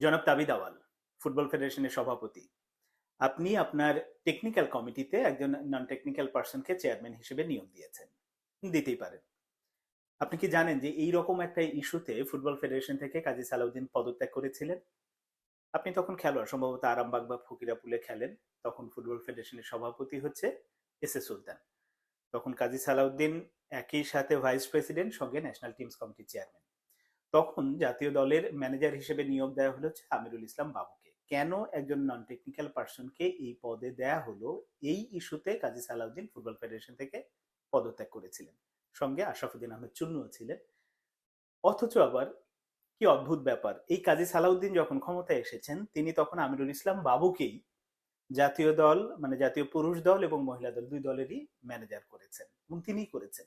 জনাব তাবিদ আওয়াল, ফুটবল ফেডারেশনের সভাপতি। আপনি আপনার টেকনিক্যাল কমিটিতে একজন নন টেকনিক্যাল পার্সনকে চেয়ারম্যান হিসেবে নিয়োগ দিয়েছেন, দিতেই পারেন। আপনি কি জানেন যে এই রকম একটা ইস্যুতে ফুটবল ফেডারেশন থেকে কাজী সালাউদ্দিন পদত্যাগ করেছিলেন? আপনি তখন খেলোয়াড়, সম্ভবত আরামবাগ বা ফকিরাপুলে খেলেন। তখন ফুটবল ফেডারেশনের সভাপতি হচ্ছে এস এ সুলতান। তখন কাজী সালাউদ্দিন একই সাথে ভাইস প্রেসিডেন্ট, সঙ্গে ন্যাশনাল টিমস কমিটির চেয়ারম্যান। তখন জাতীয় দলের ম্যানেজার হিসেবে নিয়োগ দেওয়া হলো হচ্ছে আমিরুল ইসলাম বাবুকে। কেন একজন নন টেকনিক্যাল পার্সনকে এই পদে দেয়া হলো, এই ইস্যুতে কাজী সালাউদ্দিন ফুটবল ফেডারেশন থেকে পদত্যাগ করেছিলেন। সঙ্গে আশরাফুদ্দিন আহমেদ চুন্নুও ছিলেন। অথচ আবার কি অদ্ভুত ব্যাপার, এই কাজী সালাউদ্দিন যখন ক্ষমতায় এসেছেন, তিনি তখন আমিরুল ইসলাম বাবুকেই জাতীয় দল, মানে জাতীয় পুরুষ দল এবং মহিলা দল, দুই দলেরই ম্যানেজার করেছেন এবং তিনিই করেছেন।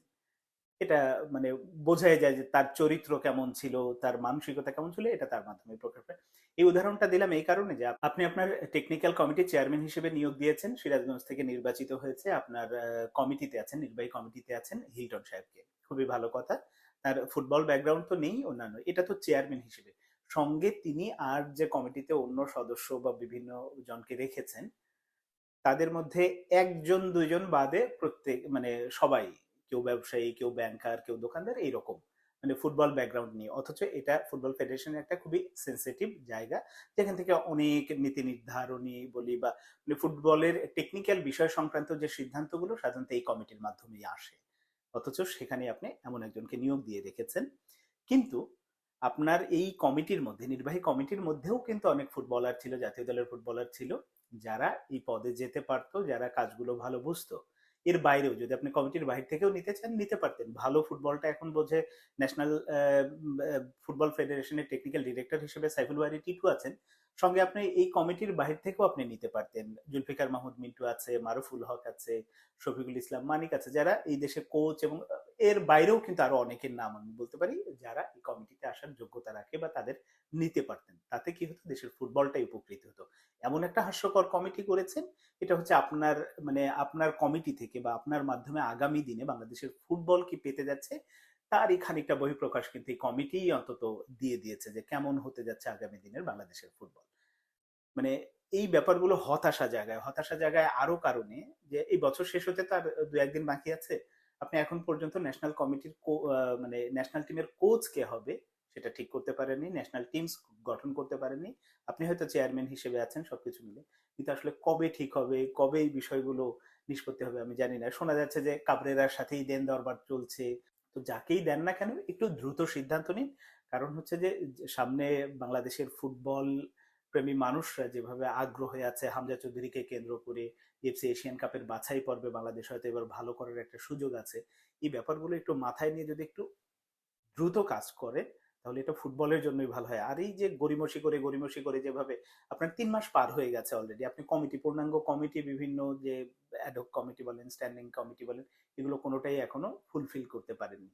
এটা মানে বোঝাই যায় যে তার চরিত্র কেমন ছিল, তার মানসিকতা কেমন ছিল, এটা তার মাধ্যমে প্রকাশ পায়। এই উদাহরণটা দিলাম এই কারণে যে আপনি আপনার টেকনিক্যাল কমিটির চেয়ারম্যান হিসেবে নিয়োগ দিয়েছেন, সিরাজগঞ্জ থেকে নির্বাচিত হয়েছে, আপনার কমিটিতে আছেন, নির্বাহী কমিটিতে আছেন হিলটন সাহেবকে। খুবই ভালো কথা। তার ফুটবল ব্যাকগ্রাউন্ড তো নেই, অন্যান্য, এটা তো চেয়ারম্যান হিসেবে। সঙ্গে তিনি আর যে কমিটিতে অন্য সদস্য বা বিভিন্ন জনকে রেখেছেন, তাদের মধ্যে একজন দুইজন বাদে প্রত্যেক মানে সবাই, কেউ ব্যবসায়ী, কেউ ব্যাংকার, কেউ দোকানদার, এইরকম, মানে ফুটবল ব্যাকগ্রাউন্ড নিয়ে। অথচ এটা ফুটবল ফেডারেশনের একটা খুবই সেন্সিটিভ জায়গা, যেখান থেকে অনেক নীতি নির্ধারণী বলি বা মানে ফুটবলের টেকনিক্যাল বিষয় সংক্রান্ত যে সিদ্ধান্তগুলো সাধারণত এই কমিটির মাধ্যমেই আসে। অথচ সেখানে আপনি এমন একজনকে নিয়োগ দিয়ে রেখেছেন। কিন্তু আপনার এই কমিটির মধ্যে, নির্বাহী কমিটির মধ্যেও কিন্তু অনেক ফুটবলার ছিল, জাতীয় দলের ফুটবলার ছিল, যারা এই পদে যেতে পারতো, যারা কাজগুলো ভালো বুঝতো। এর বাইরেও যদি আপনি কমিটির বাইরে থেকেও নিতে চান, নিতে পারতেন। ভালো ফুটবলটা এখন বোঝে ন্যাশনাল ফুটবল ফেডারেশনের টেকনিক্যাল ডিরেক্টর হিসেবে সাইফুল বারী টিটু আছেন। সঙ্গে আপনি এই কমিটির বাহির থেকেও আপনি নিতে পারতেন। জুলফিকার মাহমুদ মিন্টু আছে, মারুফুল হক আছে, শফিকুল ইসলাম মানিক আছে, যারা এই দেশে কোচ, এবং এর বাইরেও কিন্তু আরো অনেকের নাম আমি বলতে পারি, যারা এই কমিটিতে আসার যোগ্যতা রাখে বা তাদের নিতে পারতেন। তাতে কি হতো, দেশের ফুটবলটাই উপকৃত হতো। এমন একটা হাস্যকর কমিটি করেছেন, এটা হচ্ছে আপনার, মানে আপনার কমিটি থেকে বা আপনার মাধ্যমে আগামী দিনে বাংলাদেশের ফুটবল কি পেতে যাচ্ছে, তারই খানিকটা বহিঃপ্রকাশ কিন্তু এই কমিটি অন্তত দিয়ে দিয়েছে, যে কেমন হতে যাচ্ছে আগামী দিনের বাংলাদেশের ফুটবল। মানে এই ব্যাপারগুলো হতাশা জায়গায় আরো কারণে, যে এই বছর শেষ হতে তার দু একদিন বাকি আছে। আপনি এখন পর্যন্ত ন্যাশনাল কমিটির মানে ন্যাশনাল টিমের কোচ কে হবে সেটা ঠিক করতে পারেননি, ন্যাশনাল টিমস গঠন করতে পারেননি। আপনি হয়তো চেয়ারম্যান হিসেবে আছেন সবকিছু মিলে, কিন্তু আসলে কবে ঠিক হবে, কবে এই বিষয়গুলো নিষ্পত্তি হবে আমি জানি না। শোনা যাচ্ছে যে কাবরেরার সাথেই দেন দরবার চলছে। তো যাকেই দেন না কেন, একটু দ্রুত সিদ্ধান্ত নিন। কারণ হচ্ছে যে সামনে বাংলাদেশের ফুটবল প্রেমী মানুষরা যেভাবে আগ্রহে আছে হামজা চৌধুরীকে কেন্দ্র করে, এফসি এশিয়ান কাপের বাছাই পর্বে বাংলাদেশ হয়তো এবার ভালো করার একটা সুযোগ আছে। এই ব্যাপারগুলো একটু মাথায় নিয়ে যদি একটু দ্রুত কাজ করে, তাহলে এটা ফুটবলের জন্যই ভালো হয়। আর এই যে গড়িমসি করে যেভাবে আপনার 3 মাস পার হয়ে গেছে অলরেডি, আপনি কমিটি, পূর্ণাঙ্গ কমিটি, বিভিন্ন যে অ্যাডহক কমিটি বলেন, স্ট্যান্ডিং কমিটি বলেন, এগুলো কোনোটাই এখনো ফুলফিল করতে পারেননি।